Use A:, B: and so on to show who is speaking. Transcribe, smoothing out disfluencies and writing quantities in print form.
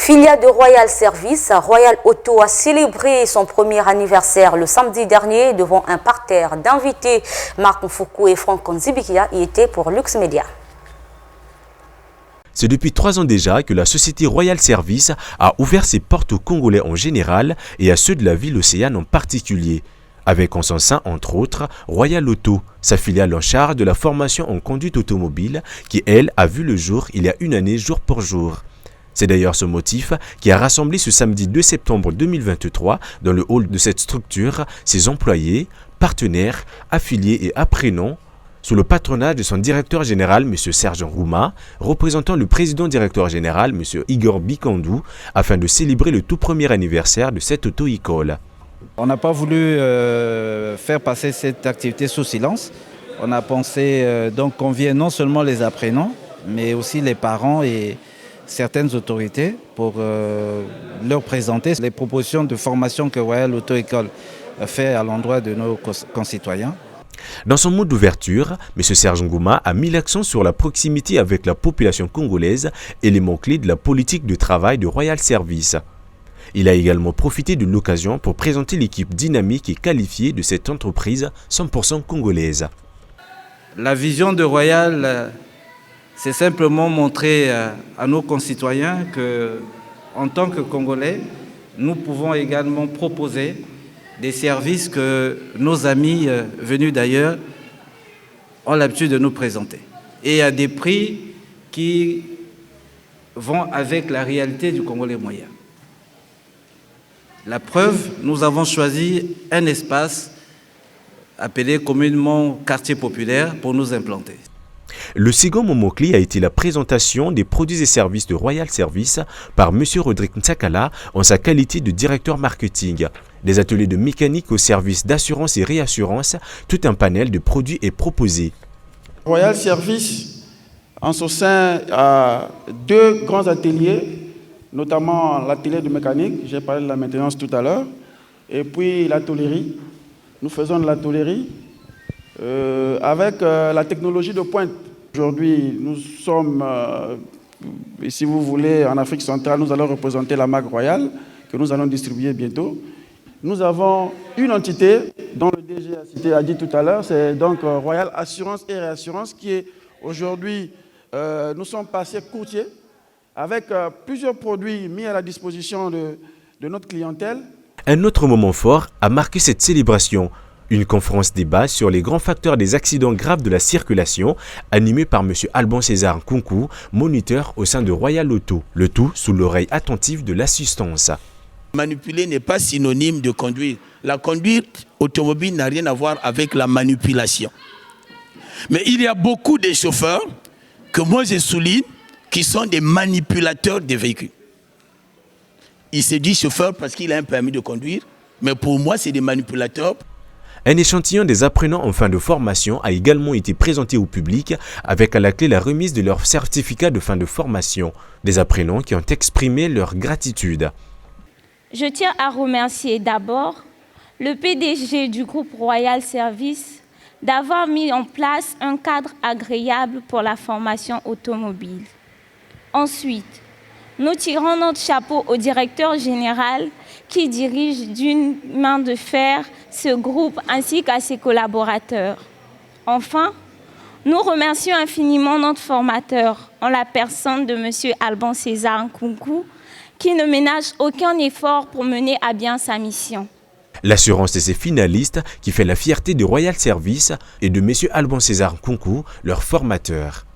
A: Filiale de Royal Service, Royal Auto a célébré son premier anniversaire le samedi dernier devant un parterre d'invités. Marc Mfoukou et Franck Nzibikia y étaient pour Lux Media.
B: C'est depuis 3 ans déjà que la société Royal Service a ouvert ses portes aux Congolais en général et à ceux de la ville Océane en particulier. Avec en son sein, entre autres, Royal Auto, sa filiale en charge de la formation en conduite automobile, qui, elle, a vu le jour il y a une année jour pour jour. C'est d'ailleurs ce motif qui a rassemblé ce samedi 2 septembre 2023 dans le hall de cette structure ses employés, partenaires, affiliés et apprenants, sous le patronage de son directeur général, M. Serge Ngouma, représentant le président-directeur général, M. Igor Bikandou, afin de célébrer le tout premier anniversaire de cette auto-école.
C: On n'a pas voulu faire passer cette activité sous silence. On a pensé donc convier non seulement les apprenants, mais aussi les parents et certaines autorités pour leur présenter les propositions de formation que Royal Auto École fait à l'endroit de nos concitoyens.
B: Dans son mot d'ouverture, M. Serge Ngouma a mis l'accent sur la proximité avec la population congolaise, élément clé de la politique de travail de Royal Service. Il a également profité de l'occasion pour présenter l'équipe dynamique et qualifiée de cette entreprise 100% congolaise.
C: La vision de Royal, c'est simplement montrer à nos concitoyens qu'en tant que Congolais, nous pouvons également proposer des services que nos amis venus d'ailleurs ont l'habitude de nous présenter. Et à des prix qui vont avec la réalité du Congolais moyen. La preuve, nous avons choisi un espace appelé communément quartier populaire pour nous implanter.
B: Le second moment clé a été la présentation des produits et services de Royal Service par M. Rodrigue Ntsakala en sa qualité de directeur marketing. Des ateliers de mécanique au service d'assurance et réassurance, tout un panel de produits est proposé.
D: Royal Service, en son sein, a 2 grands ateliers, notamment l'atelier de mécanique, j'ai parlé de la maintenance tout à l'heure, et puis la tôlerie. Nous faisons de la tôlerie avec la technologie de pointe. Aujourd'hui, nous sommes, si vous voulez, en Afrique centrale, nous allons représenter la marque Royal, que nous allons distribuer bientôt. Nous avons une entité dont le DG a dit tout à l'heure, c'est donc Royal Assurance et Réassurance, qui est aujourd'hui, nous sommes passés courtiers, avec plusieurs produits mis à la disposition de notre clientèle.
B: Un autre moment fort a marqué cette célébration. Une conférence débat sur les grands facteurs des accidents graves de la circulation, animée par M. Alban César Nkunku, moniteur au sein de Royal Auto. Le tout sous l'oreille attentive de l'assistance.
E: Manipuler n'est pas synonyme de conduire. La conduite automobile n'a rien à voir avec la manipulation. Mais il y a beaucoup de chauffeurs que moi je souligne qui sont des manipulateurs de véhicules. Il se dit chauffeur parce qu'il a un permis de conduire, mais pour moi c'est des manipulateurs.
B: Un échantillon des apprenants en fin de formation a également été présenté au public avec à la clé la remise de leur certificat de fin de formation. Des apprenants qui ont exprimé leur gratitude.
F: Je tiens à remercier d'abord le PDG du groupe Royal Service d'avoir mis en place un cadre agréable pour la formation automobile. Ensuite, nous tirons notre chapeau au directeur général qui dirige d'une main de fer ce groupe ainsi qu'à ses collaborateurs. Enfin, nous remercions infiniment notre formateur en la personne de M. Alban César Nkunku qui ne ménage aucun effort pour mener à bien sa mission.
B: L'assurance de ses finalistes qui fait la fierté de Royal Service et de M. Alban César Nkunku, leur formateur.